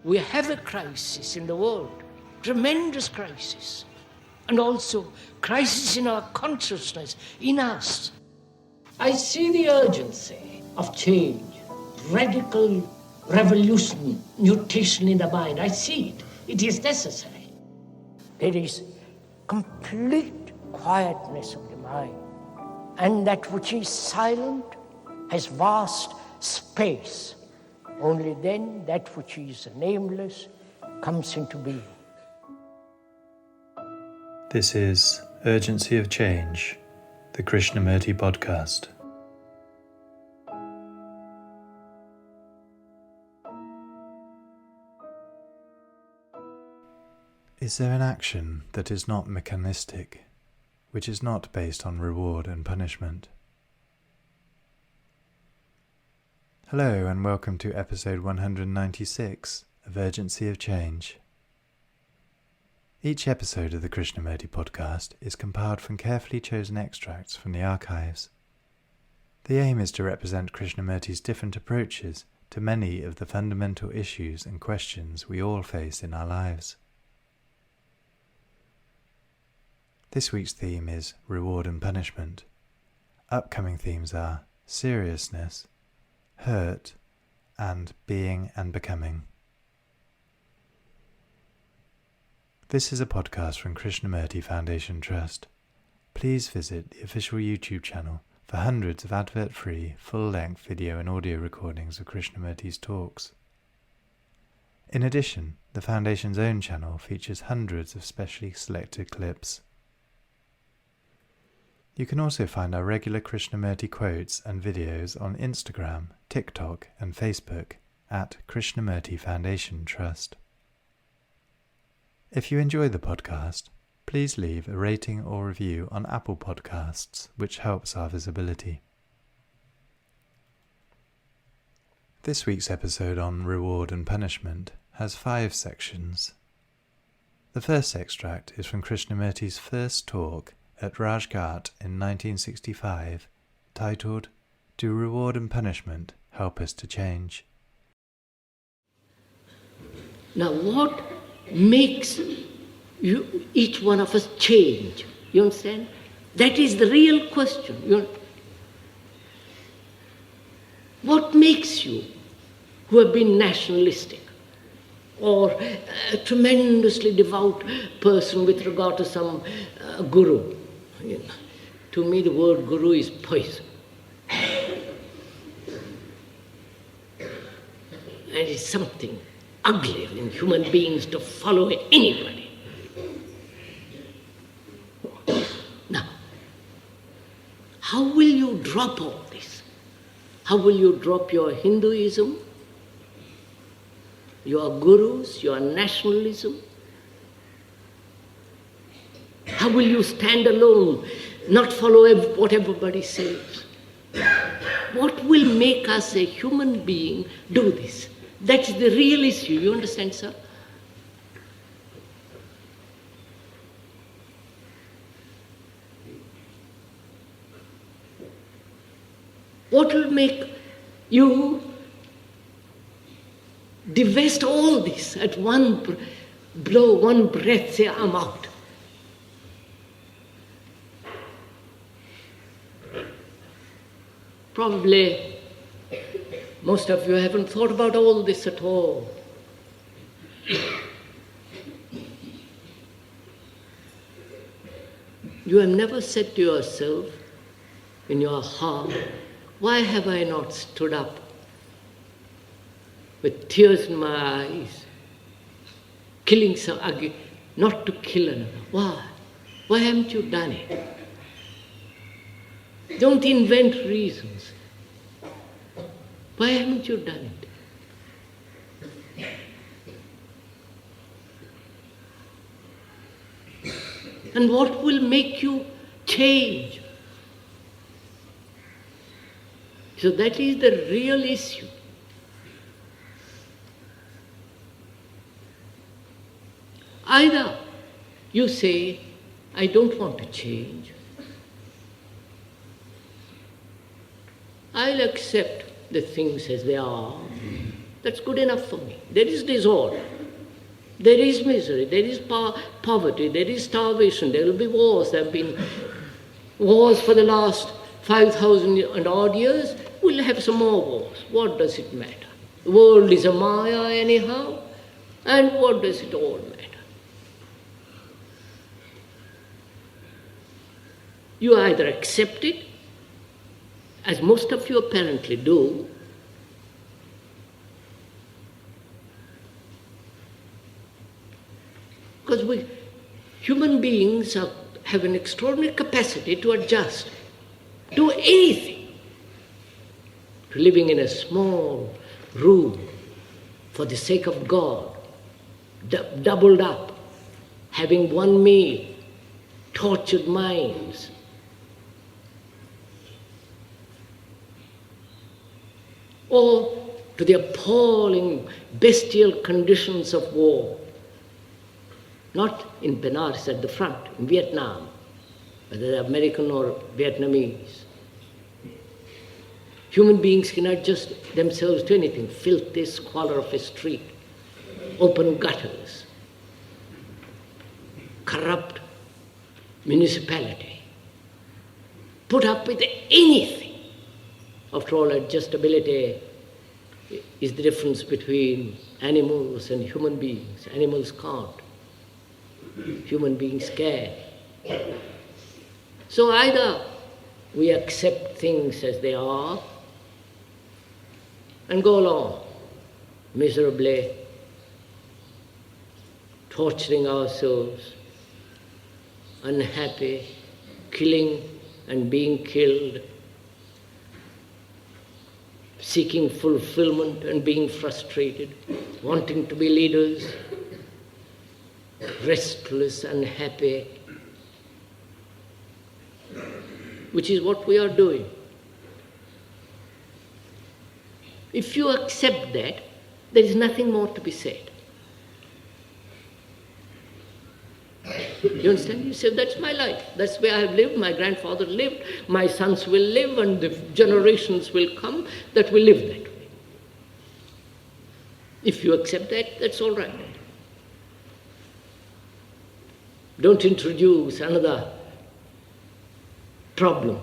We have a crisis in the world, tremendous crisis, and also crisis in our consciousness, in us. I see the urgency of change, radical revolution, mutation in the mind. I see it. It is necessary. There is complete quietness of the mind, and that which is silent has vast space. Only then that which is nameless comes into being. This is Urgency of Change, the Krishnamurti podcast. Is there an action that is not mechanistic, which is not based on reward and punishment? Hello and welcome to episode 196 of Urgency of Change. Each episode of the Krishnamurti podcast is compiled from carefully chosen extracts from the archives. The aim is to represent Krishnamurti's different approaches to many of the fundamental issues and questions we all face in our lives. This week's theme is reward and punishment. Upcoming themes are seriousness, hurt, and being and becoming. This is a podcast from Krishnamurti Foundation Trust. Please visit the official YouTube channel for hundreds of advert-free, full-length video and audio recordings of Krishnamurti's talks. In addition, the Foundation's own channel features hundreds of specially selected clips. You can also find our regular Krishnamurti quotes and videos on Instagram, TikTok and Facebook at Krishnamurti Foundation Trust. If you enjoy the podcast, please leave a rating or review on Apple Podcasts, which helps our visibility. This week's episode on reward and punishment has 5 sections. The first extract is from Krishnamurti's first talk at Rajghat in 1965, titled, "Do Reward and Punishment Help Us to Change?" Now what makes each one of us change? You understand? That is the real question. What makes you, who have been nationalistic, or a tremendously devout person with regard to some guru? To me the word guru is poison. There is something ugly in human beings to follow anybody. Now, how will you drop all this? How will you drop your Hinduism, your gurus, your nationalism? How will you stand alone, not follow what everybody says? What will make us a human being do this? That's the real issue, you understand, sir? What will make you divest all this at one blow, one breath, say, I'm out? Probably most of you haven't thought about all this at all. You have never said to yourself in your heart, why have I not stood up with tears in my eyes, killing some, not to kill another? Why? Why haven't you done it? Don't invent reasons. Why haven't you done it? And what will make you change? So that is the real issue. Either you say, I don't want to change. I'll accept the things as they are. That's good enough for me. There is disorder. There is misery. There is poverty. There is starvation. There will be wars. There have been wars for the last 5,000 and odd years. We'll have some more wars. What does it matter? The world is a maya anyhow. And what does it all matter? You either accept it, as most of you apparently do, because human beings have an extraordinary capacity to adjust, do anything, to living in a small room for the sake of God, doubled up, having one meal, tortured minds. Or to the appalling bestial conditions of war. Not in Benares at the front, in Vietnam, whether they're American or Vietnamese. Human beings cannot adjust themselves to anything. Filthy squalor of a street, open gutters, corrupt municipality. Put up with anything. After all, adjustability is the difference between animals and human beings. Animals can't. Human beings can. So either we accept things as they are and go along miserably, torturing ourselves, unhappy, killing and being killed, seeking fulfillment and being frustrated, wanting to be leaders, restless, unhappy, which is what we are doing. If you accept that, there is nothing more to be said. You understand? You say, that's my life. That's where I have lived. My grandfather lived. My sons will live, and the generations will come that will live that way. If you accept that, that's all right. Don't introduce another problem.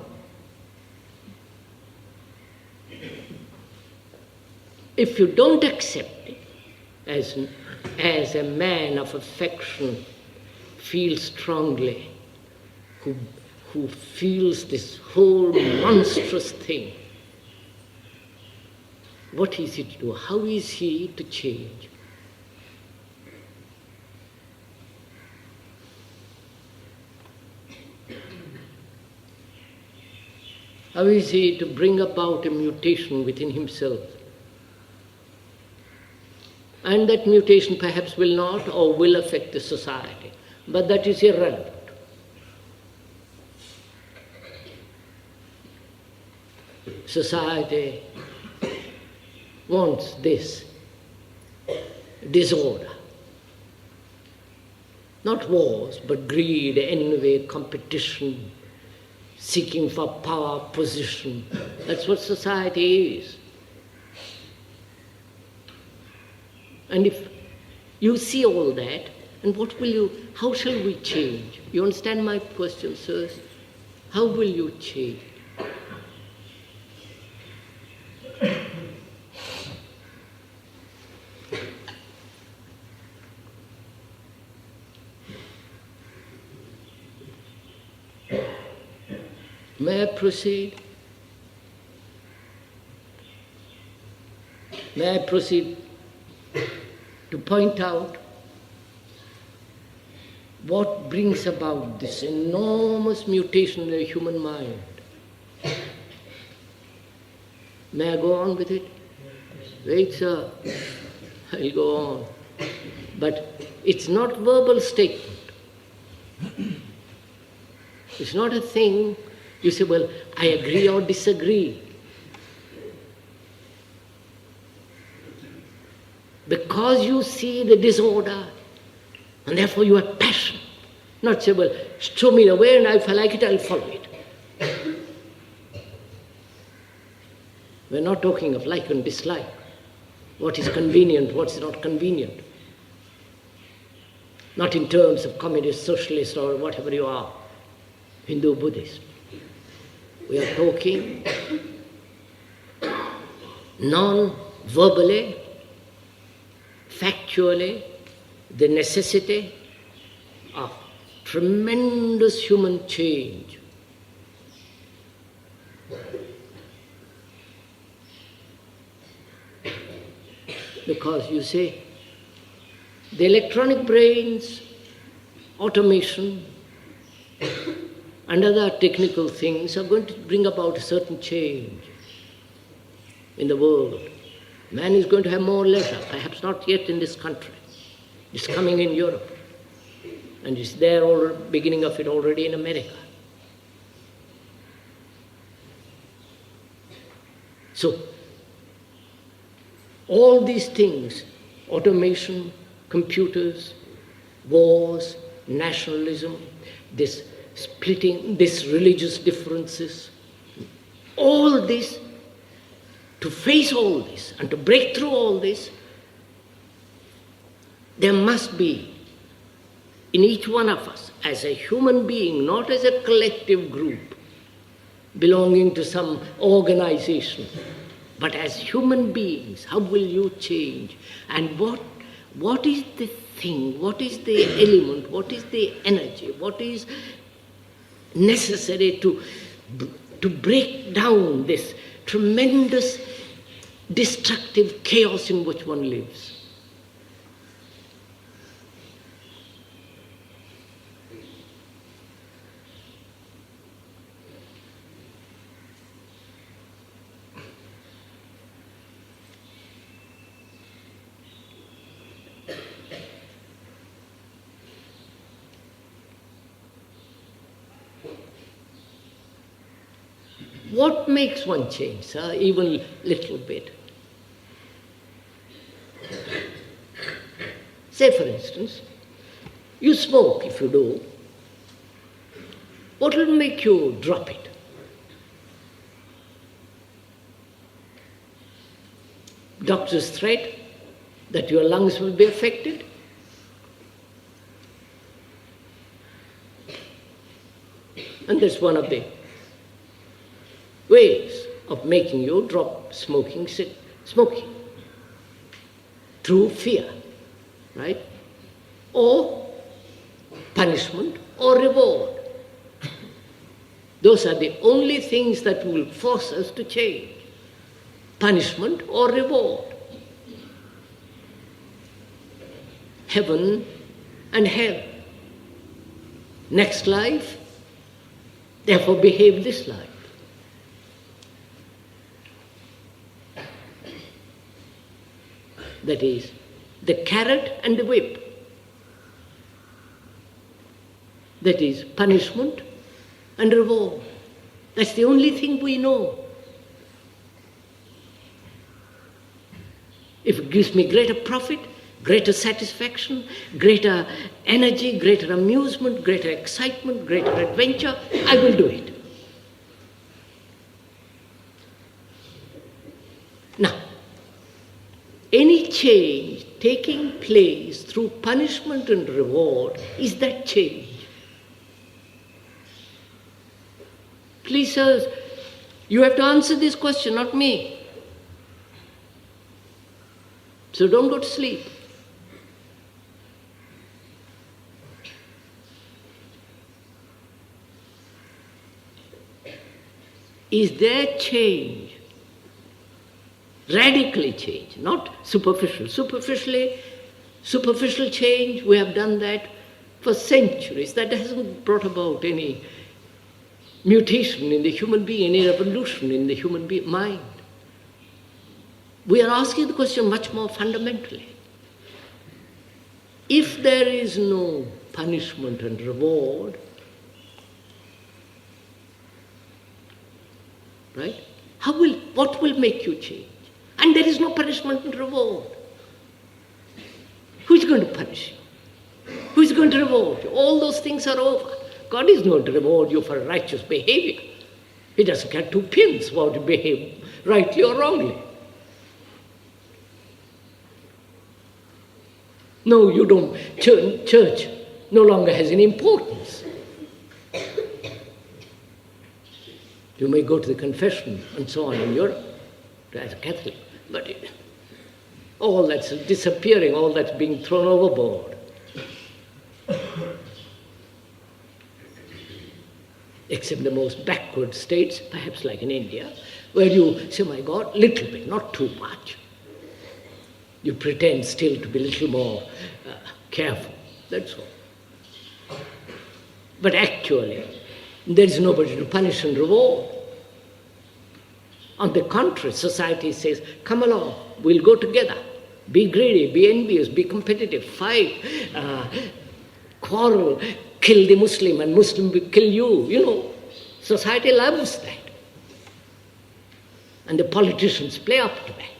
If you don't accept it, as a man of affection feels strongly, who feels this whole monstrous thing, what is he to do? How is he to change? How is he to bring about a mutation within himself? And that mutation perhaps will not or will affect the society. But that is irrelevant. Society wants this disorder. Not wars, but greed, envy, competition, seeking for power, position. That's what society is. And if you see all that, and how shall we change? You understand my question, sirs? How will you change? May I proceed? May I proceed to point out what brings about this enormous mutation in the human mind? May I go on with it? Wait, sir. I'll go on. But it's not verbal statement. It's not a thing you say, well, I agree or disagree. Because you see the disorder, and therefore you have passion. Not say, well, show me the way, and if I like it, I'll follow it. We're not talking of like and dislike. what is convenient, what is not convenient. Not in terms of communist, socialist, or whatever you are, Hindu, Buddhist. We are talking non-verbally, factually, the necessity of tremendous human change. Because you say, the electronic brains, automation, and other technical things are going to bring about a certain change in the world. Man is going to have more leisure, perhaps not yet in this country. It's coming in Europe. And it's there, beginning of it already in America. So, all these things, automation, computers, wars, nationalism, this splitting, this religious differences, all this, to face all this and to break through all this, there must be in each one of us, as a human being, not as a collective group belonging to some organization, but as human beings, how will you change? And what is the thing, what is the element, what is the energy, what is necessary to break down this tremendous destructive chaos in which one lives? What makes one change, sir? Even little bit. Say, for instance, you smoke. If you do, what will make you drop it? Doctor's threat that your lungs will be affected? And that's one of the ways of making you drop smoking, through fear, right? Or punishment or reward. Those are the only things that will force us to change. Punishment or reward. Heaven and hell. Next life, therefore behave this life. That is, the carrot and the whip. That is, punishment and reward. That's the only thing we know. If it gives me greater profit, greater satisfaction, greater energy, greater amusement, greater excitement, greater adventure, I will do it. Now, any change taking place through punishment and reward is that change. Please, sirs, you have to answer this question, not me. So don't go to sleep. Is there change? Radically change, not superficial. Superficial change, we have done that for centuries. That hasn't brought about any mutation in the human being, any revolution in the human mind. We are asking the question much more fundamentally. If there is no punishment and reward, right? What will make you change? And there is no punishment and reward. Who is going to punish you? Who is going to reward you? All those things are over. God is not to reward you for righteous behavior. He doesn't care two pins whether you behave rightly or wrongly. No, you don't. Church no longer has any importance. You may go to the confession and so on in Europe as a Catholic, but all that's disappearing, all that's being thrown overboard. Except the most backward states, perhaps like in India, where you say, my God, little bit, not too much. You pretend still to be a little more careful, that's all. But actually, there is nobody to punish and reward. On the contrary, society says, come along, we'll go together. Be greedy, be envious, be competitive, fight, quarrel, kill the Muslim and Muslim will kill you. You know, society loves that. And the politicians play up to that.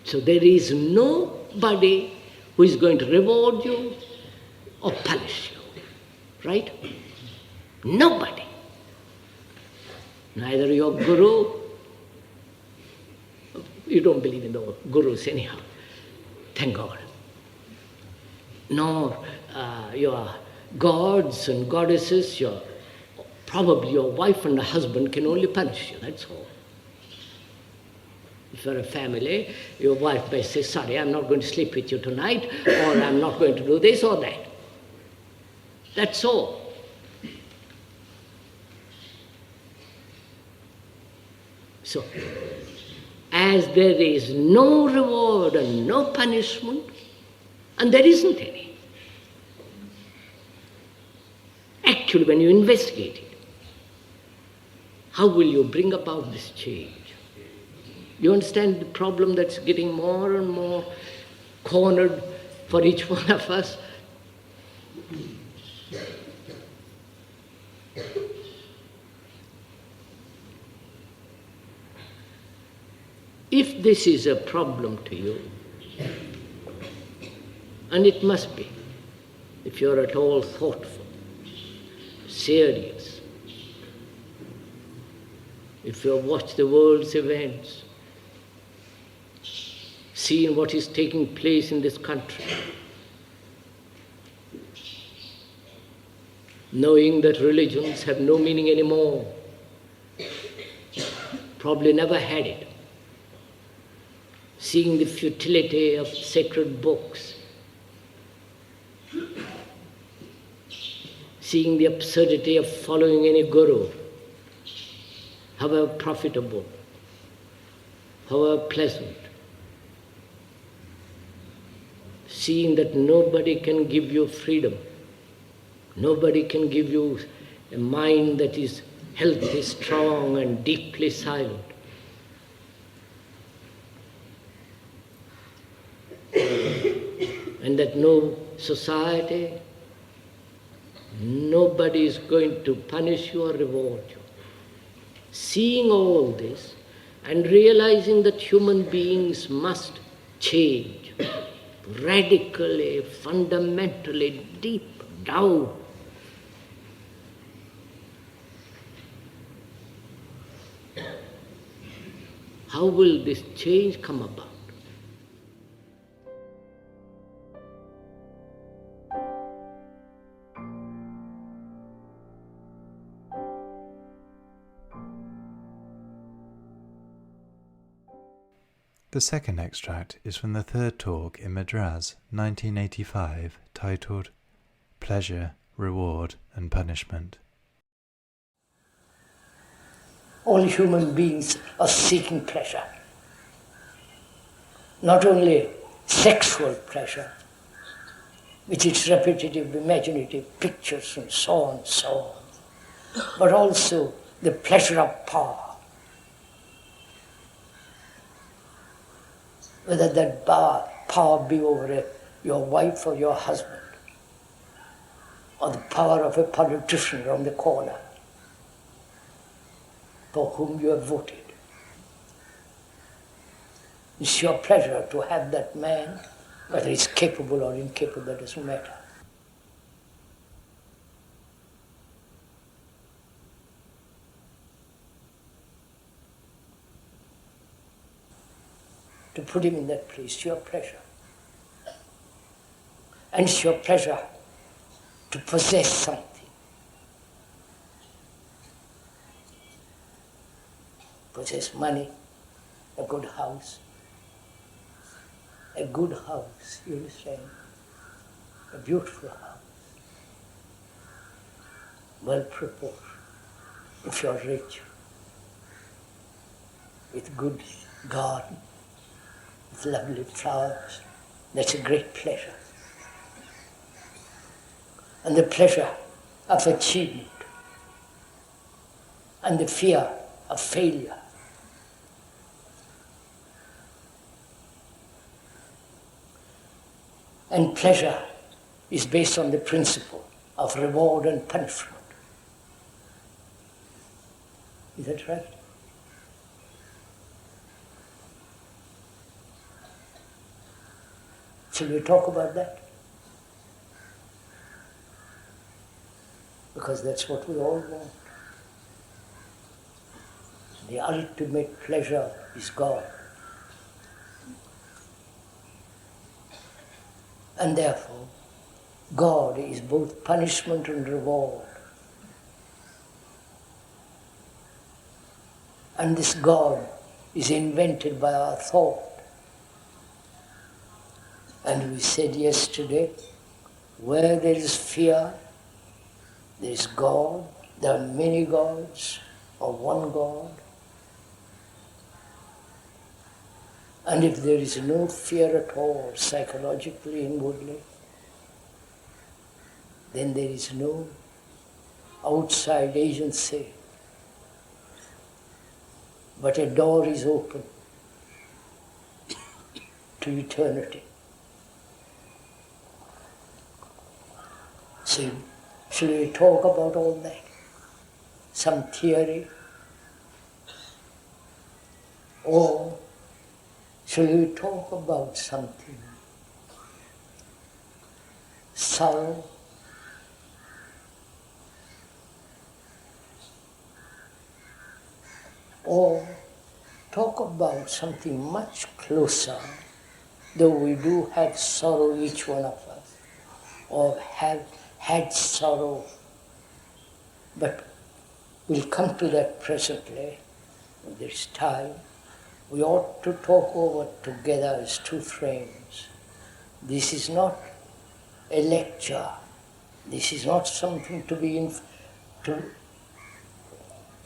So there is nobody who is going to reward you or punish you. Right? Nobody. Neither your guru, you don't believe in the gurus anyhow, thank God, nor your gods and goddesses, probably your wife and husband can only punish you, that's all. If you're a family, your wife may say, sorry, I'm not going to sleep with you tonight, or I'm not going to do this or that. That's all. So, as there is no reward and no punishment, and there isn't any. Actually, when you investigate it, how will you bring about this change? You understand the problem that's getting more and more cornered for each one of us? If this is a problem to you, and it must be, if you're at all thoughtful, serious, if you have watched the world's events, seen what is taking place in this country, knowing that religions have no meaning anymore, probably never had it, seeing the futility of sacred books, seeing the absurdity of following any guru, however profitable, however pleasant, seeing that nobody can give you freedom, nobody can give you a mind that is healthy, strong, and deeply silent. And that no society, nobody is going to punish you or reward you. Seeing all this and realizing that human beings must change radically, fundamentally, deep down. How will this change come about? The second extract is from the third talk in Madras, 1985, titled Pleasure, Reward and Punishment. All human beings are seeking pleasure. Not only sexual pleasure, with its repetitive, imaginative pictures and so on, but also the pleasure of power. Whether that power be over your wife or your husband, or the power of a politician around the corner for whom you have voted. It's your pleasure to have that man, whether he's capable or incapable, that doesn't matter. To put him in that place, it's your pleasure. And it's your pleasure to possess something. Possess money, a good house. A good house, you understand? A beautiful house. Well proportioned. If you're rich, with good garden, with lovely flowers, that's a great pleasure. And the pleasure of achievement and the fear of failure. And pleasure is based on the principle of reward and punishment. Is that right? Shall we talk about that? Because that's what we all want. The ultimate pleasure is God. And therefore, God is both punishment and reward. And this God is invented by our thought. And we said yesterday, where there is fear, there is God. There are many gods, or one God. And if there is no fear at all, psychologically, inwardly, then there is no outside agency. But a door is open to eternity. So, shall we talk about all that? Some theory? Or shall we talk about something? Sorrow? Or talk about something much closer, though we do have sorrow, each one of us, or have had sorrow, but we'll come to that presently when there is time. We ought to talk over together as two friends. This is not a lecture. This is not something to be to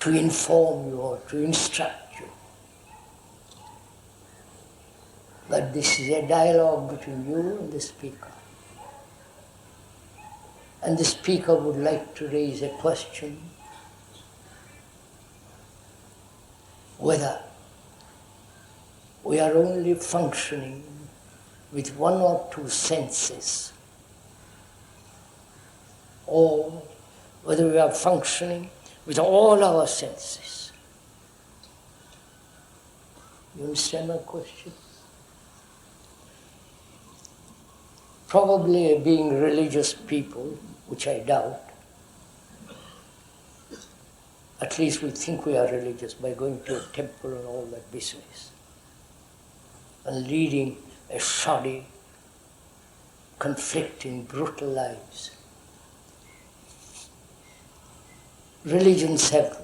inform you or to instruct you. But this is a dialogue between you and the speaker. And the speaker would like to raise a question whether we are only functioning with one or two senses, or whether we are functioning with all our senses. You understand my question? Probably being religious people, which I doubt, at least we think we are religious by going to a temple and all that business, and leading a shoddy, conflicting, brutal lives. Religions have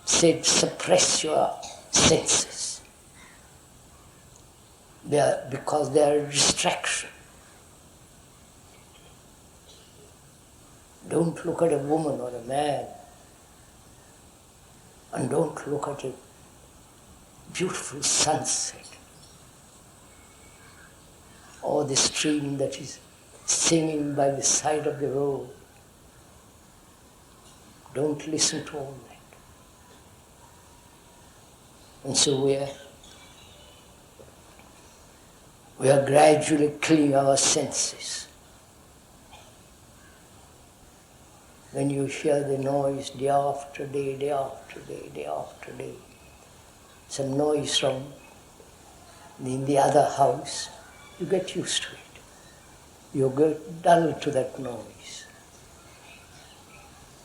said, suppress your senses, because they are a distraction. Don't look at a woman or a man, and don't look at a beautiful sunset, or the stream that is singing by the side of the road. Don't listen to all that. And so we are gradually killing our senses. When you hear the noise day after day, day after day, day after day, some noise from in the other house, you get used to it. You get dull to that noise.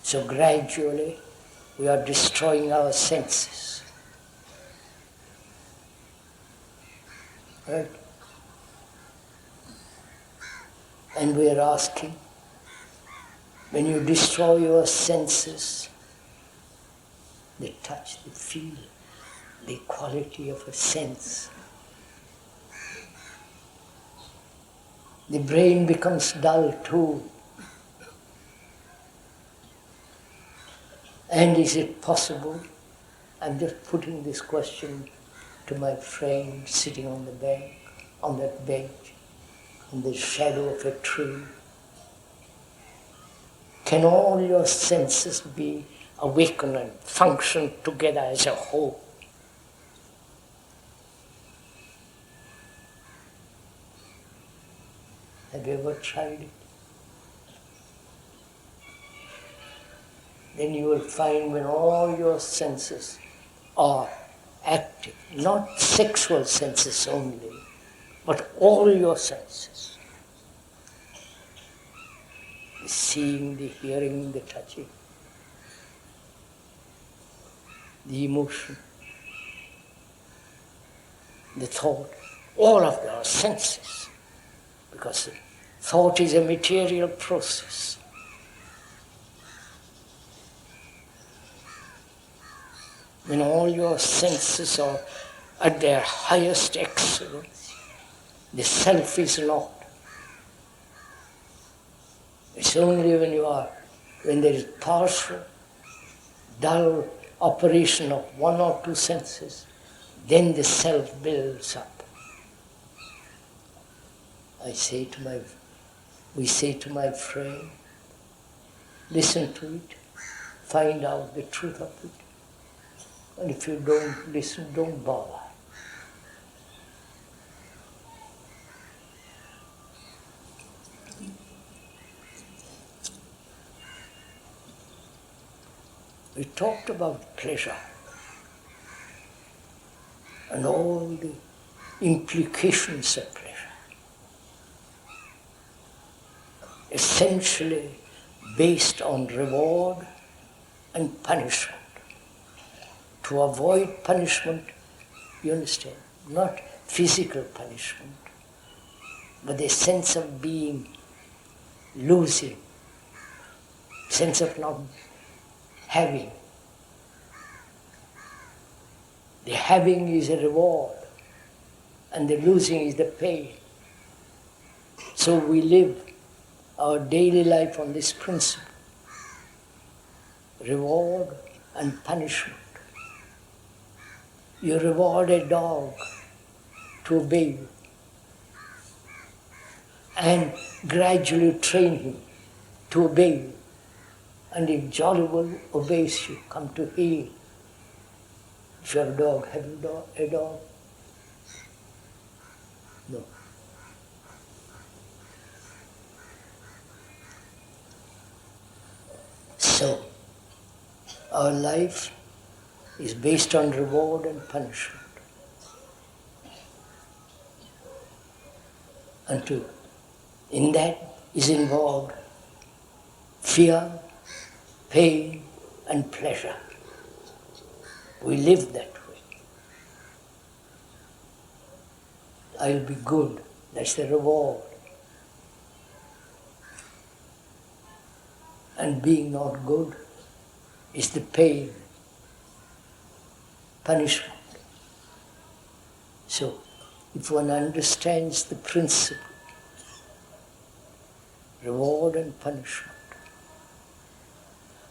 So gradually, we are destroying our senses. Right? And we are asking, when you destroy your senses, the touch, the feel, the quality of a sense, the brain becomes dull too. And is it possible? I'm just putting this question to my friend sitting on the bank, on that bench, in the shadow of a tree. Can all your senses be awakened and function together as a whole? Have you ever tried it? Then you will find when all your senses are active, not sexual senses only, but all your senses. The seeing, the hearing, the touching, the emotion, the thought, all of our senses. Because thought is a material process. When all your senses are at their highest excellence, the self is not. It's only when there is partial, dull operation of one or two senses, then the self builds up. We say to my friend, listen to it, find out the truth of it. And if you don't listen, don't bother. We talked about pleasure and all the implications of pleasure. Essentially based on reward and punishment. To avoid punishment, you understand, not physical punishment, but the sense of being losing, sense of not having. The having is a reward, and the losing is the pain. So we live our daily life on this principle, reward and punishment. You reward a dog to obey you and gradually train him to obey you. And if jolly well obeys you, come to heel. If you have a dog, have you a dog? No. So, our life is based on reward and punishment. And in that is involved fear, pain, and pleasure. We live that way. I'll be good, that's the reward. And being not good is the pain, punishment. So, if one understands the principle, reward and punishment,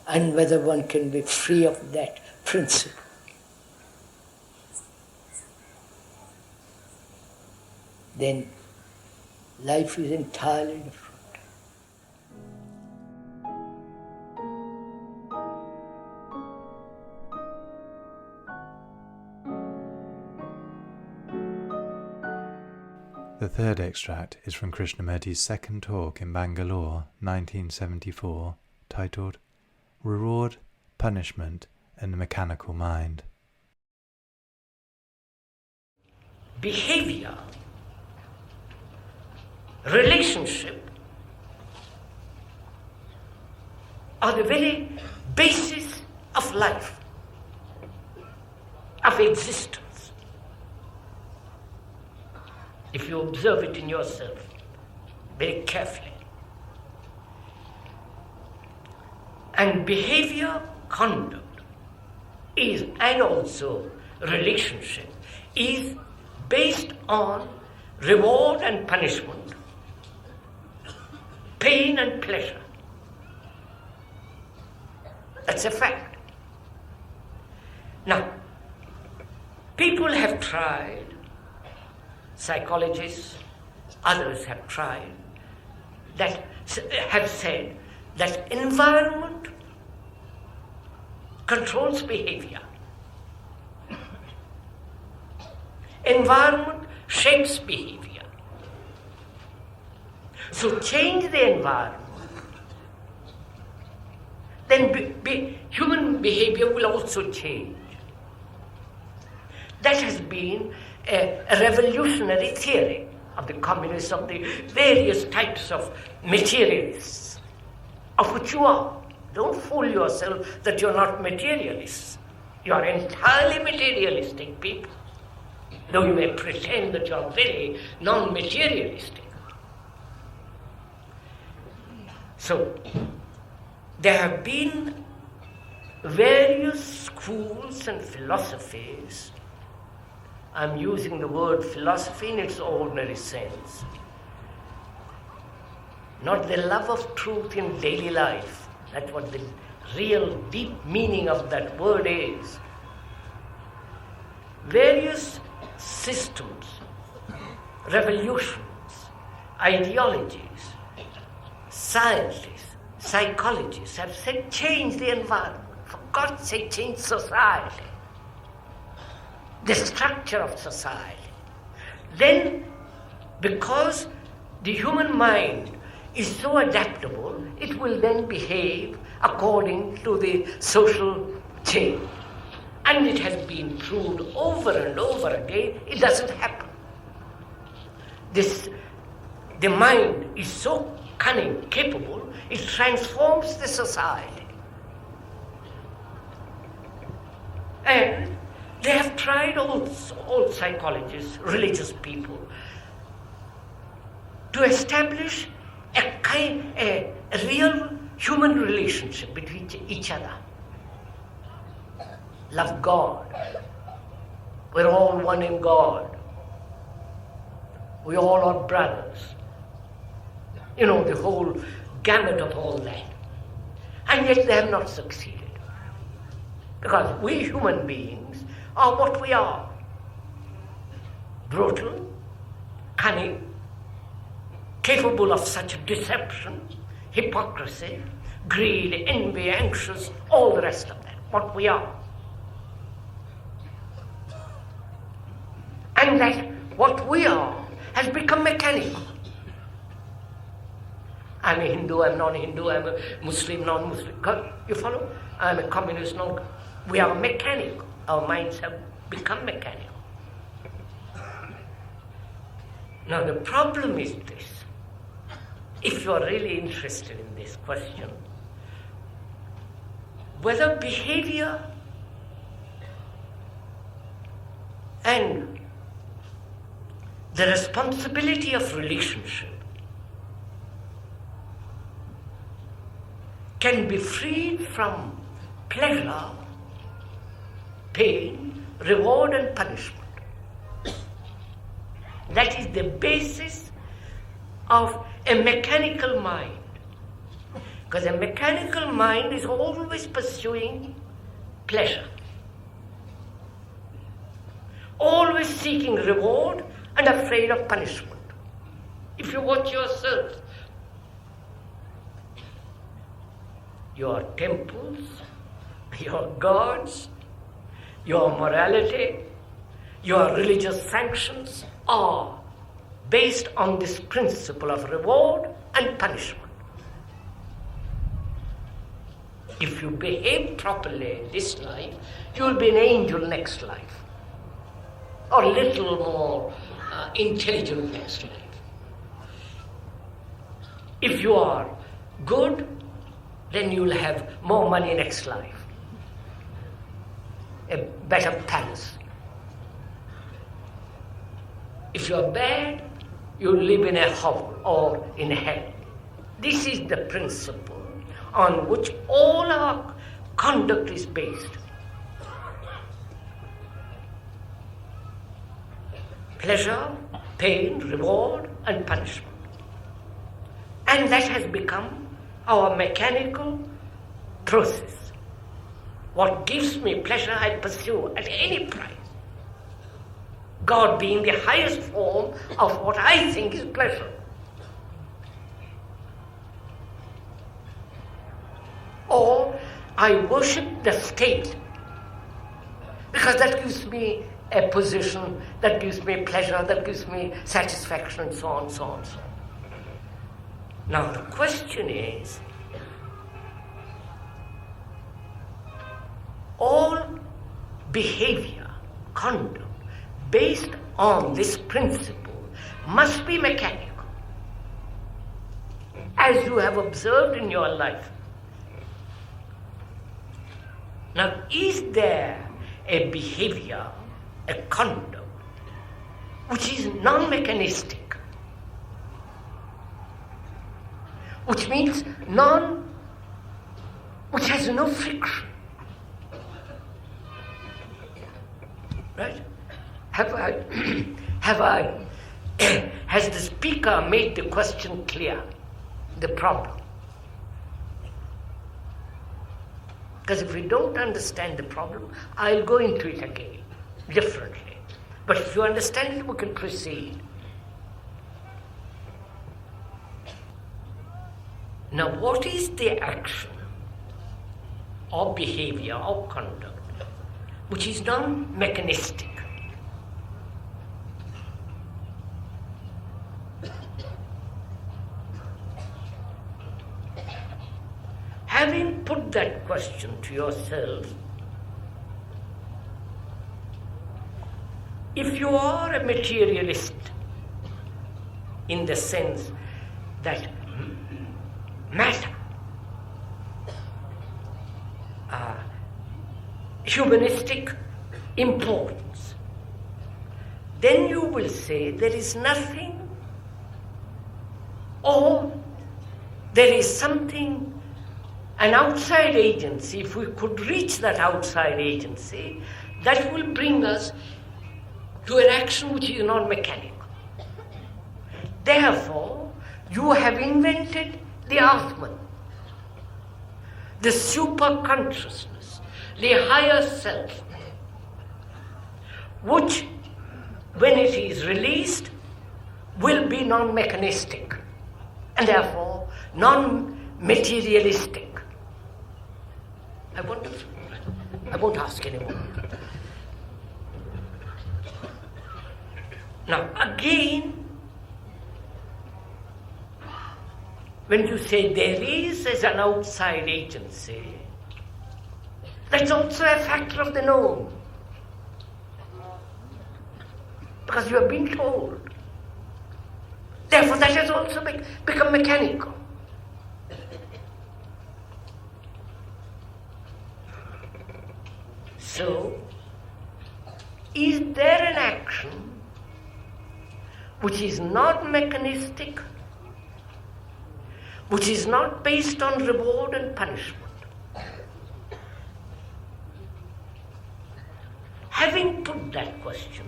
and whether one can be free of that principle, then life is entirely different. The third extract is from Krishnamurti's second talk in Bangalore, 1974, titled Reward, Punishment, and the Mechanical Mind. Behavior, relationship are the very basis of life, of existence. if you observe it in yourself very carefully. And behavior, conduct is, and also relationship, is based on reward and punishment, pain and pleasure. That's a fact. Now, people have tried, psychologists, others have tried, that have said that environment controls behavior. Environment shapes behavior. So change the environment, then human behavior will also change. That has been a revolutionary theory of the communists, of the various types of materialists, of which you are. Don't fool yourself that you're not materialists. You are entirely materialistic people, though you may pretend that you are very non-materialistic. So, there have been various schools and philosophies. I'm using the word philosophy in its ordinary sense. Not the love of truth in daily life. That's what the real deep meaning of that word is. Various systems, revolutions, ideologies, scientists, psychologists have said change the environment. For God's sake, change society, the structure of society. Then, because the human mind is so adaptable, it will then behave according to the social change. And it has been proved over and over again, it doesn't happen. The mind is so cunning, capable, it transforms the society. And they have tried, all psychologists, religious people, to establish a real human relationship between each other. Love God. We're all one in God. We all are brothers. You know, the whole gamut of all that. And yet they have not succeeded. Because we human beings are what we are. Brutal, cunning, capable of such deception, hypocrisy, greed, envy, anxious, all the rest of that, what we are. And that what we are has become mechanical. I'm a Hindu, I'm non-Hindu, I'm a Muslim, non-Muslim. You follow? I'm a communist, non. We are mechanical. Our minds have become mechanical. Now the problem is this. If you are really interested in this question, whether behavior and the responsibility of relationship can be freed from pleasure, pain, reward and punishment. That is the basis of a mechanical mind. Because a mechanical mind is always pursuing pleasure, always seeking reward and afraid of punishment. If you watch yourself, your temples, your gods, your morality, your religious sanctions are based on this principle of reward and punishment. If you behave properly in this life, you will be an angel next life, or a little more intelligent next life. If you are good, then you will have more money next life, a better palace. If you're bad, you live in a hell or in hell. This is the principle on which all our conduct is based. Pleasure, pain, reward, and punishment. And that has become our mechanical process. What gives me pleasure, I pursue at any price. God being the highest form of what I think is pleasure. Or I worship the state because that gives me a position, that gives me pleasure, that gives me satisfaction, and so on, so on, so on. Now the question is, all behavior, conduct, based on this principle must be mechanical. As you have observed in your life. Now, is there a behavior, a conduct, which is non-mechanistic? Which means which has no friction. Right? Has the speaker made the question clear, the problem? Because if we don't understand the problem, I'll go into it again, differently. But if you understand it, we can proceed. Now, what is the action or behavior or conduct which is non-mechanistic? Having put that question to yourself, if you are a materialist in the sense that matter, humanistic importance, then you will say there is nothing, or there is something, an outside agency. If we could reach that outside agency, that will bring us to an action which is non-mechanical. Therefore, you have invented the Atman, the super-consciousness, the higher self, which, when it is released, will be non-mechanistic and therefore non-materialistic. I won't ask anymore. Now, again, when you say there is as an outside agency, that's also a factor of the known. Because you have been told. Therefore, that has also become mechanical. So, is there an action which is not mechanistic, which is not based on reward and punishment? Having put that question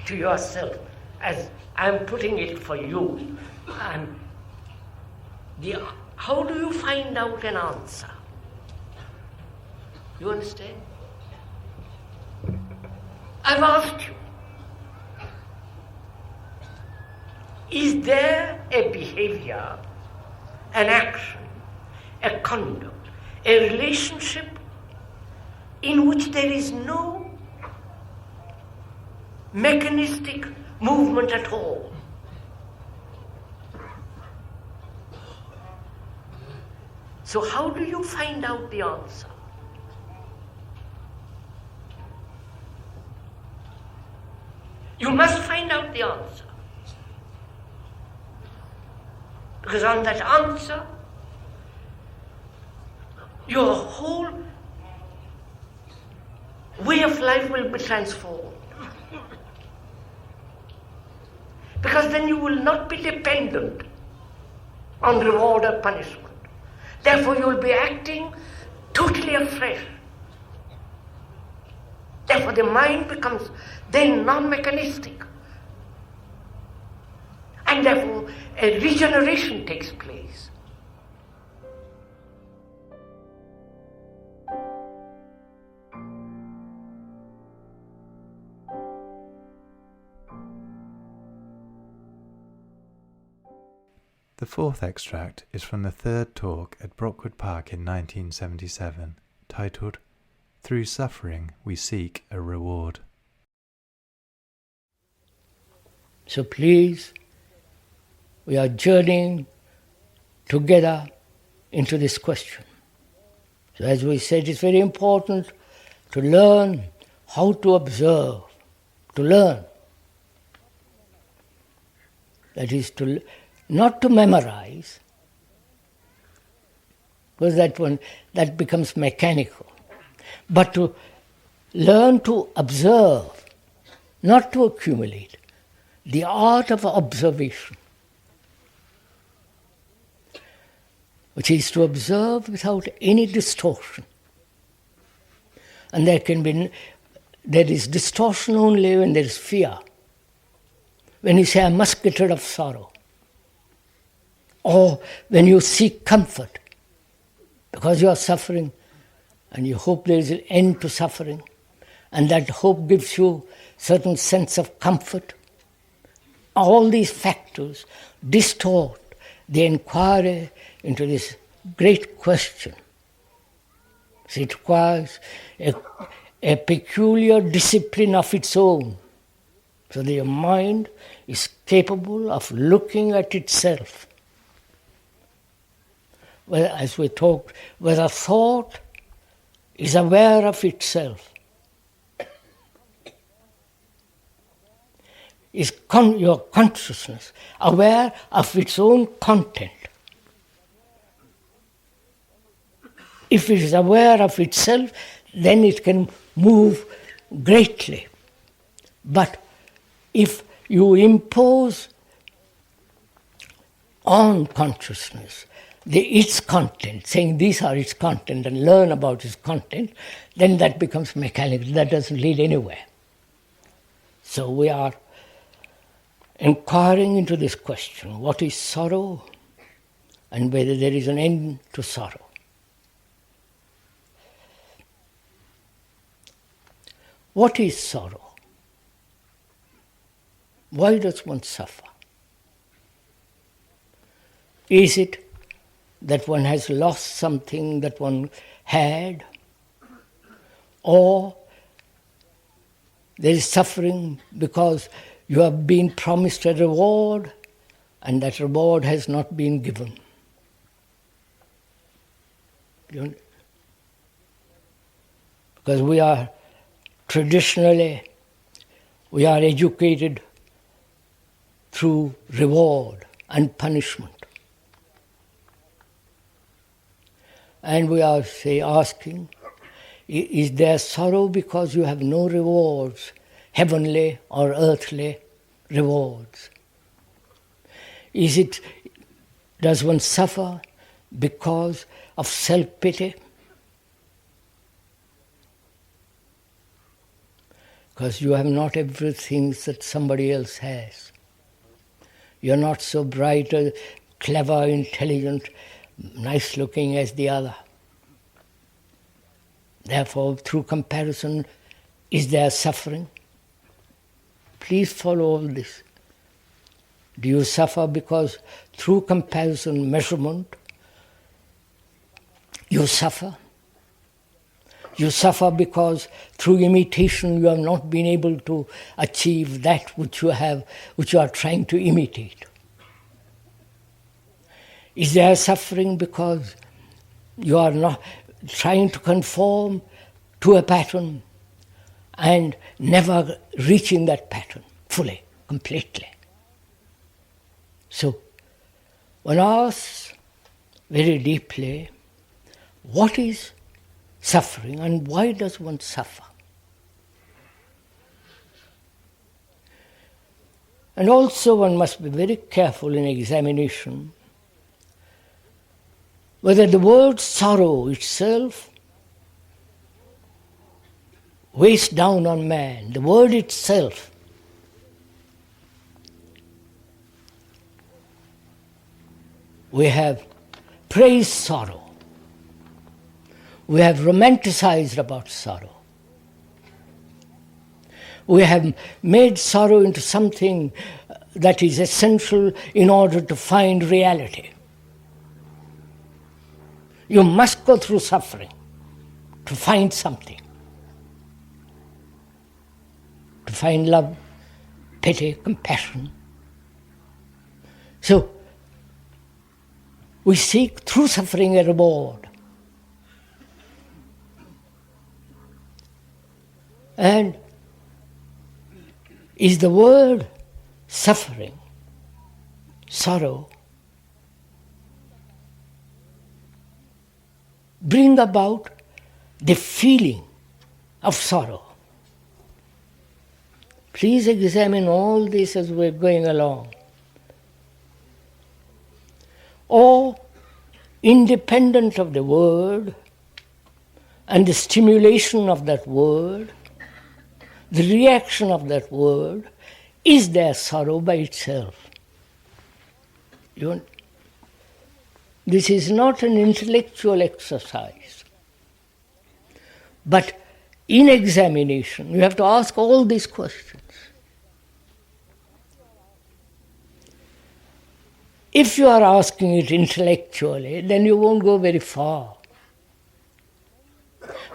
to yourself, as I am putting it for you, how do you find out an answer? You understand? I've asked you, is there a behavior, an action, a conduct, a relationship in which there is no mechanistic movement at all? So how do you find out the answer? You must find out the answer. Because on that answer, your whole way of life will be transformed. Because then you will not be dependent on reward or punishment. Therefore you will be acting totally afresh. Therefore the mind becomes then non-mechanistic. And therefore a regeneration takes place. The fourth extract is from the third talk at Brockwood Park in 1977, titled, "Through Suffering We Seek a Reward." So please, we are journeying together into this question. So as we said, it's very important to learn how to observe, to learn. That is, not to memorize, because that becomes mechanical, but to learn to observe, not to accumulate. The art of observation, which is to observe without any distortion. And there is distortion only when there is fear. When you say, I must get rid of sorrow. Or when you seek comfort, because you are suffering and you hope there is an end to suffering, and that hope gives you certain sense of comfort. All these factors distort the inquiry into this great question. So it requires a peculiar discipline of its own, so that your mind is capable of looking at itself. Well, as we talked, whether thought is aware of itself, is your consciousness aware of its own content. If it is aware of itself, then it can move greatly. But if you impose on consciousness its content, saying these are its content and learn about its content, then that becomes mechanical. That doesn't lead anywhere. So we are inquiring into this question, what is sorrow and whether there is an end to sorrow. What is sorrow? Why does one suffer? Is it that one has lost something that one had? Or there is suffering because you have been promised a reward and that reward has not been given? Because we are educated through reward and punishment. And we are asking, is there sorrow because you have no rewards, heavenly or earthly rewards? Does one suffer because of self-pity? Because you have not everything that somebody else has. You're not so bright, clever, intelligent, nice looking as the other. Therefore, through comparison, is there suffering? Please follow all this. Do you suffer because through comparison, measurement, you suffer? You suffer because through imitation you have not been able to achieve that which you are trying to imitate. Is there suffering because you are not trying to conform to a pattern and never reaching that pattern fully, completely? So, one asks very deeply, what is suffering and why does one suffer? And also one must be very careful in examination whether the word sorrow itself weighs down on man. The word itself we have praised sorrow. We have romanticized about sorrow. We have made sorrow into something that is essential in order to find reality. You must go through suffering to find something. To find love, pity, compassion. So, we seek through suffering a reward. And is the word suffering, sorrow, bring about the feeling of sorrow? Please examine all this as we're going along. Or, independent of the word and the stimulation of that word, the reaction of that word, is there sorrow by itself? This is not an intellectual exercise. But in examination, you have to ask all these questions. If you are asking it intellectually, then you won't go very far.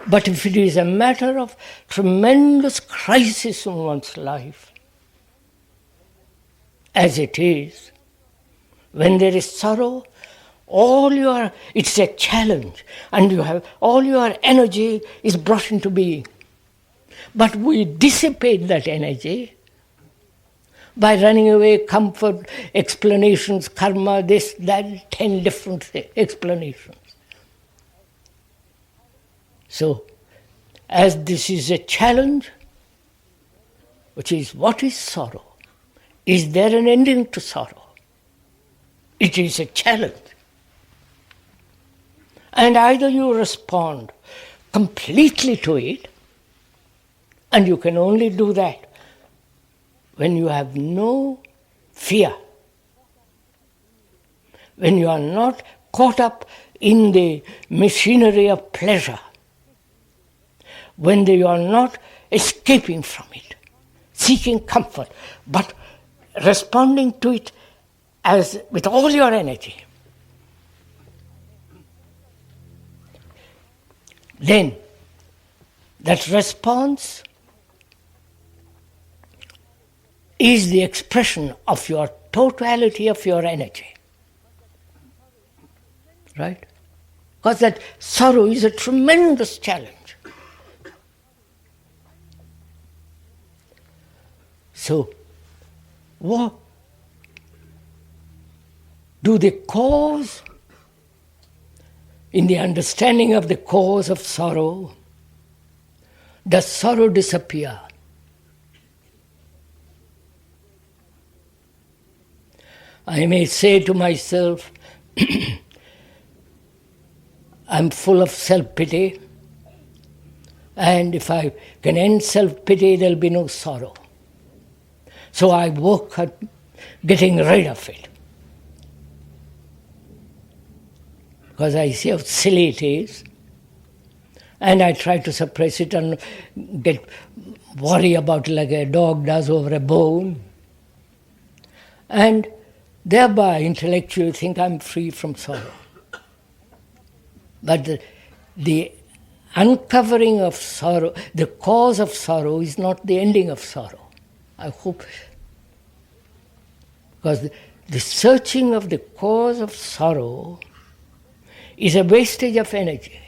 But if it is a matter of tremendous crisis in one's life, as it is, when there is sorrow, it's a challenge, and you have all your energy is brought into being. But we dissipate that energy by running away, comfort, explanations, karma, this, that, 10 different explanations. So, as this is a challenge, which is what is sorrow? Is there an ending to sorrow? It is a challenge. And either you respond completely to it, and you can only do that when you have no fear, when you are not caught up in the machinery of pleasure, when you are not escaping from it, seeking comfort, but responding to it as with all your energy. Then that response is the expression of your totality of your energy. Right? Because that sorrow is a tremendous challenge. So, what do the cause, in the understanding of the cause of sorrow, does sorrow disappear? I may say to myself, I'm full of self-pity, and if I can end self-pity, there'll be no sorrow. So I work at getting rid of it. Because I see how silly it is, and I try to suppress it and worry about it like a dog does over a bone. And thereby intellectually think I'm free from sorrow. But the uncovering of sorrow, the cause of sorrow is not the ending of sorrow. I hope. Because the searching of the cause of sorrow is a wastage of energy.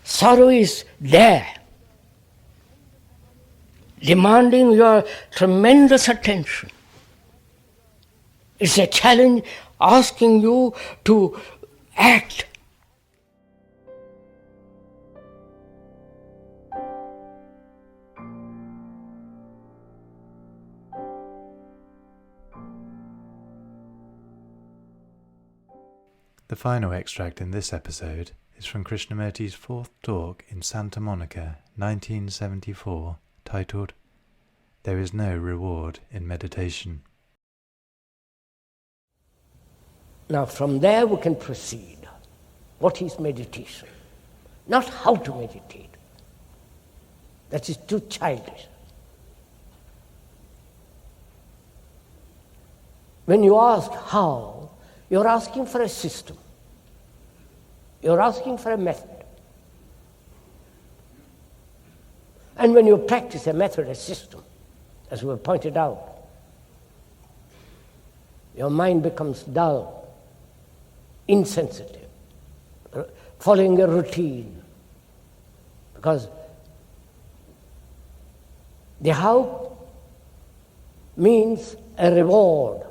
Sorrow is there, demanding your tremendous attention. It's a challenge asking you to act. The final extract in this episode is from Krishnamurti's fourth talk in Santa Monica, 1974, titled, "There is no reward in meditation." Now from there we can proceed. What is meditation? Not how to meditate. That is too childish. When you ask how, you're asking for a system. You're asking for a method. And when you practice a method, a system, as we have pointed out, your mind becomes dull, insensitive, following a routine. Because the how means a reward.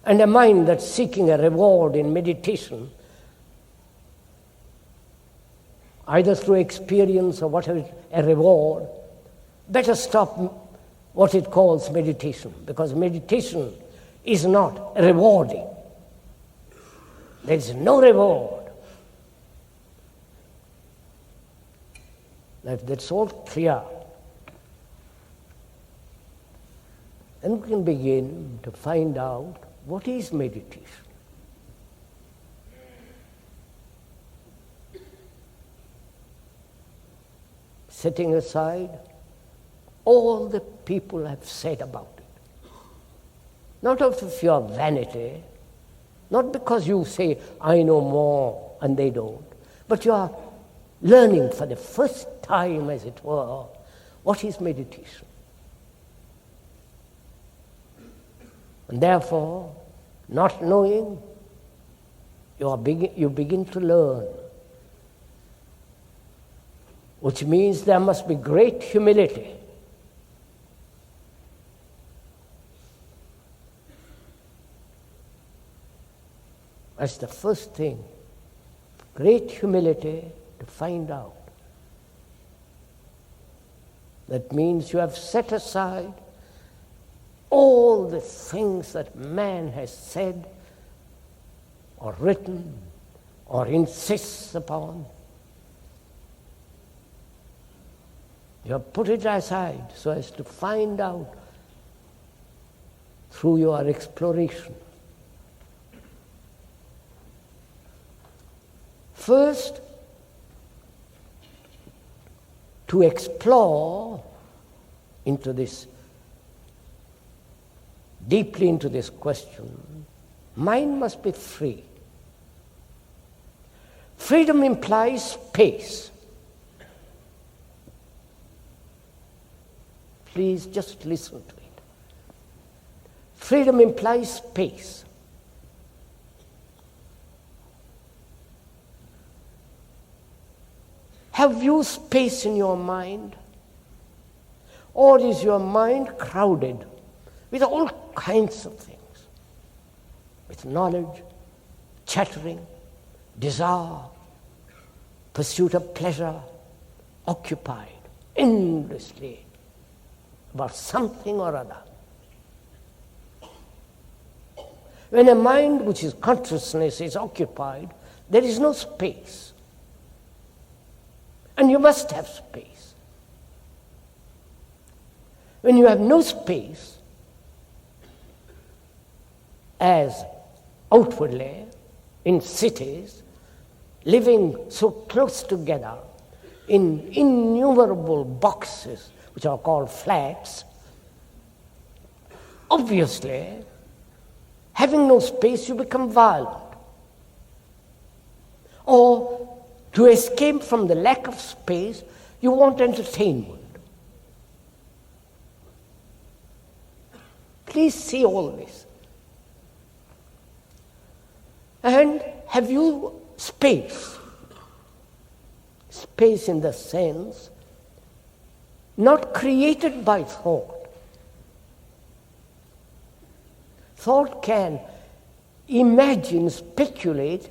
And a mind that's seeking a reward in meditation, either through experience or whatever, a reward, better stop what it calls meditation, because meditation is not rewarding. There is no reward. If that's all clear, then we can begin to find out what is meditation. Setting aside all the people have said about it. Not out of your vanity, not because you say, I know more, and they don't, but you are learning for the first time, as it were, what is meditation. And therefore, not knowing, you begin to learn, which means there must be great humility. That's the first thing. Great humility to find out. That means you have set aside all the things that man has said or written or insists upon. You have put it aside so as to find out through your exploration. First, to explore deeply into this question, mind must be free. Freedom implies space. Please just listen to it. Freedom implies space. Have you space in your mind? Or is your mind crowded with all kinds of things? With knowledge, chattering, desire, pursuit of pleasure, occupied endlessly about something or other. When a mind which is consciousness is occupied, there is no space. And you must have space. When you have no space, as outwardly in cities, living so close together in innumerable boxes, which are called flats, obviously, having no space, you become violent. Or, to escape from the lack of space, you want entertainment. Please see all this. And have you space? Space in the sense not created by thought. Thought can imagine, speculate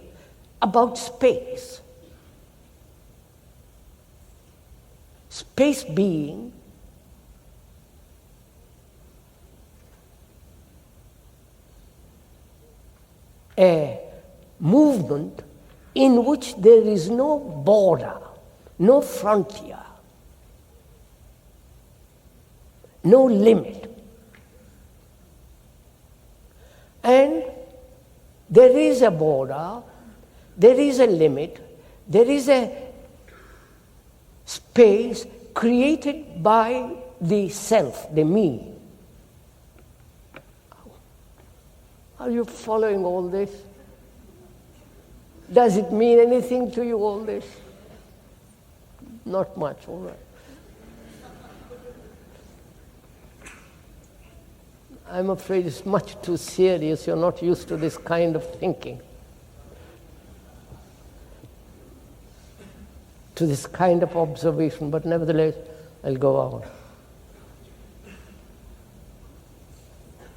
about space. Space being a movement in which there is no border, no frontier, no limit. And there is a border, there is a limit, there is a space created by the self, the me. Are you following all this? Does it mean anything to you, all this? Not much, all right. I'm afraid it's much too serious. You're not used to this kind of thinking, to this kind of observation, but nevertheless, I'll go on.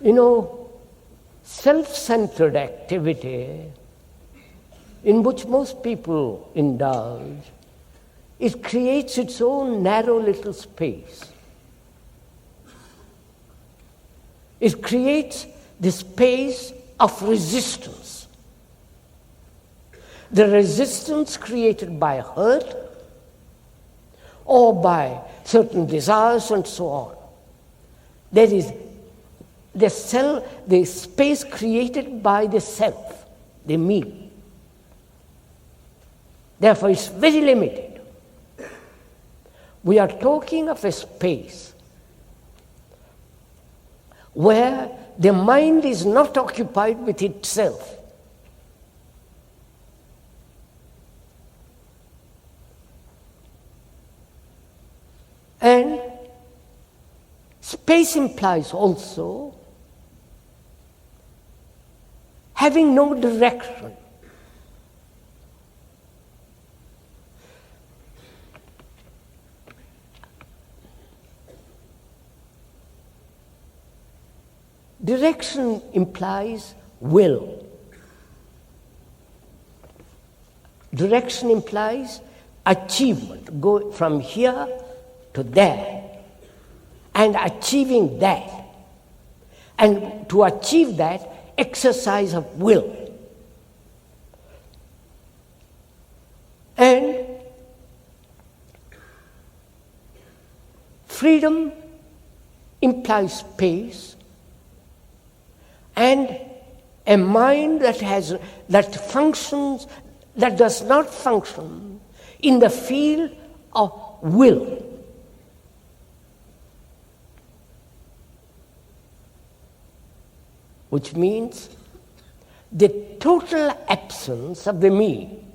You know, self-centered activity in which most people indulge, it creates its own narrow little space. It creates the space of resistance. The resistance created by hurt or by certain desires and so on. There is the space created by the self, the me. Therefore, it's very limited. We are talking of a space where the mind is not occupied with itself. And space implies also having no direction. Direction implies will. Direction implies achievement, go from here to there, and achieving that. And to achieve that, exercise of will. And freedom implies space, and a mind that functions, that does not function in the field of will. Which means the total absence of the me,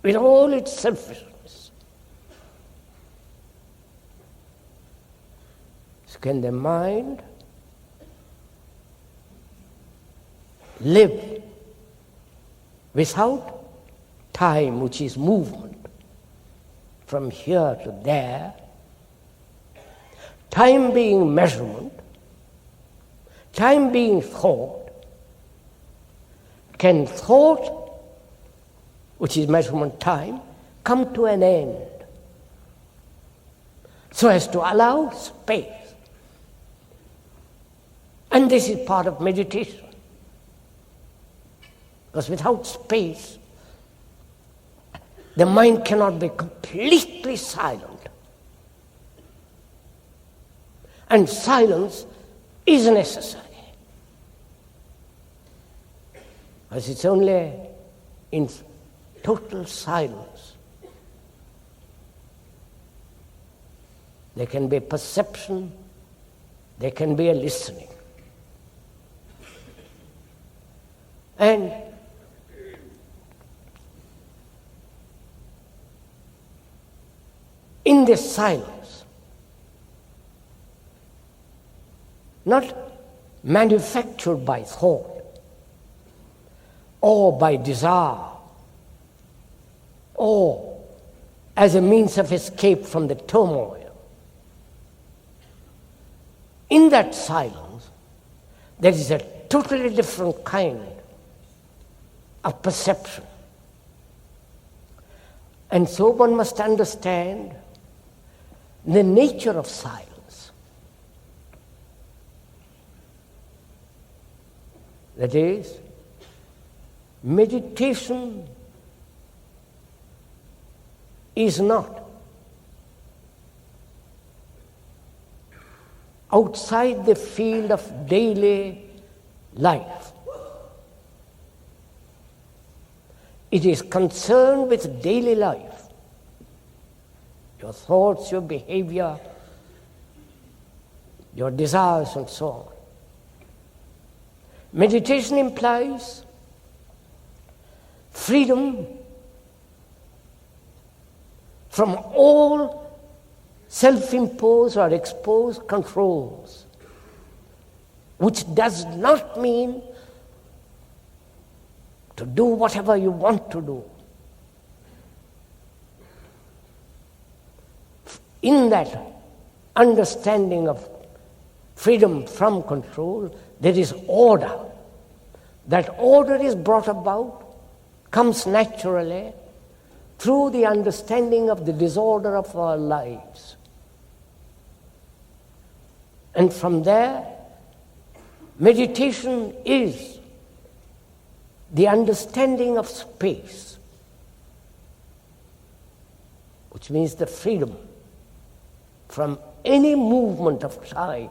with all its selfishness. Can the mind live without time, which is movement, from here to there, time being measurement, time being thought? Can thought, which is measurement time, come to an end so as to allow space? And this is part of meditation. Because without space, the mind cannot be completely silent. And silence is necessary. Because it's only in total silence there can be perception, there can be a listening. And in this silence, not manufactured by thought or by desire or as a means of escape from the turmoil, in that silence there is a totally different kind of perception. And so one must understand the nature of silence. That is, meditation is not outside the field of daily life. It is concerned with daily life, your thoughts, your behavior, your desires, and so on. Meditation implies freedom from all self-imposed or exposed controls, which does not mean to do whatever you want to do. In that understanding of freedom from control, there is order. That order is brought about, comes naturally, through the understanding of the disorder of our lives. And from there, meditation is the understanding of space, which means the freedom from any movement of time.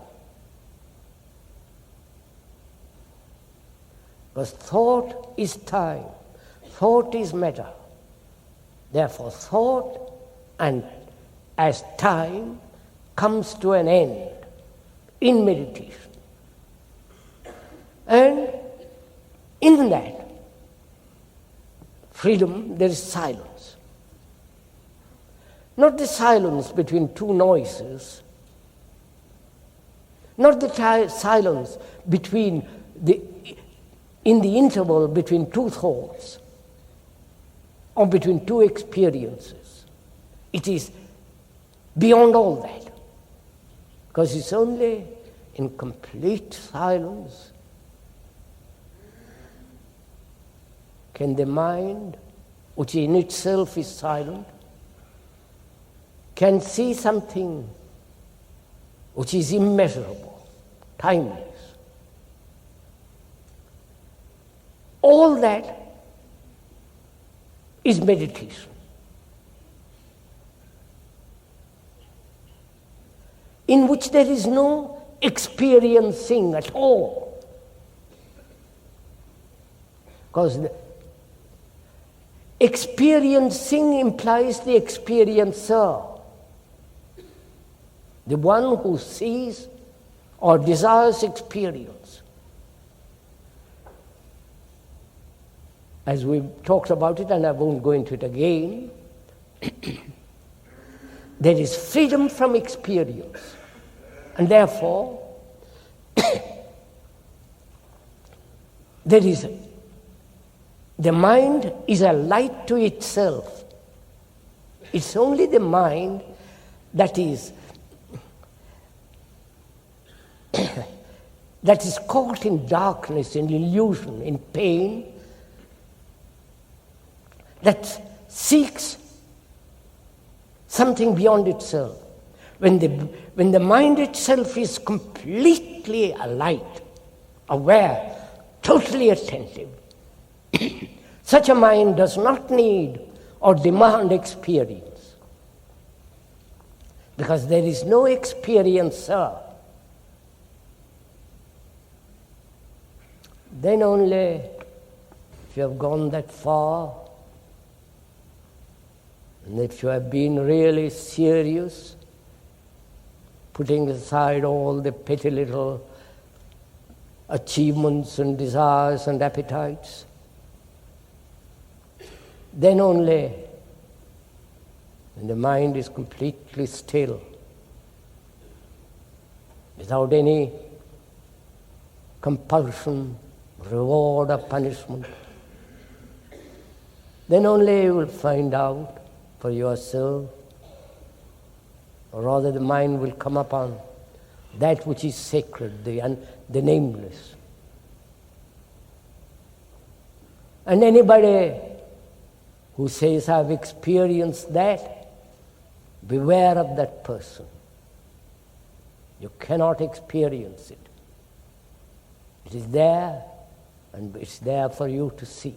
Because thought is time, thought is matter. Therefore, thought and as time comes to an end in meditation. And in that freedom, there is silence. Not the silence between two noises, not the silence between in the interval between two thoughts or between two experiences. It is beyond all that, because it's only in complete silence can the mind, which in itself is silent, can see something which is immeasurable, timeless. All that is meditation. In which there is no experiencing at all. Because the experiencing implies the experiencer, the one who sees or desires experience. As we've talked about it, and I won't go into it again, there is freedom from experience. And therefore, the mind is a light to itself. It's only the mind that is caught in darkness, in illusion, in pain, that seeks something beyond itself. When the mind itself is completely alight, aware, totally attentive, such a mind does not need or demand experience, because there is no experiencer. Then only, if you have gone that far, and if you have been really serious, putting aside all the petty little achievements and desires and appetites, then only, when the mind is completely still, without any compulsion, reward or punishment, then only you will find out for yourself, or rather the mind will come upon that which is sacred, the nameless. And anybody who says, I've experienced that, beware of that person. You cannot experience it. It is there, and it's there for you to see.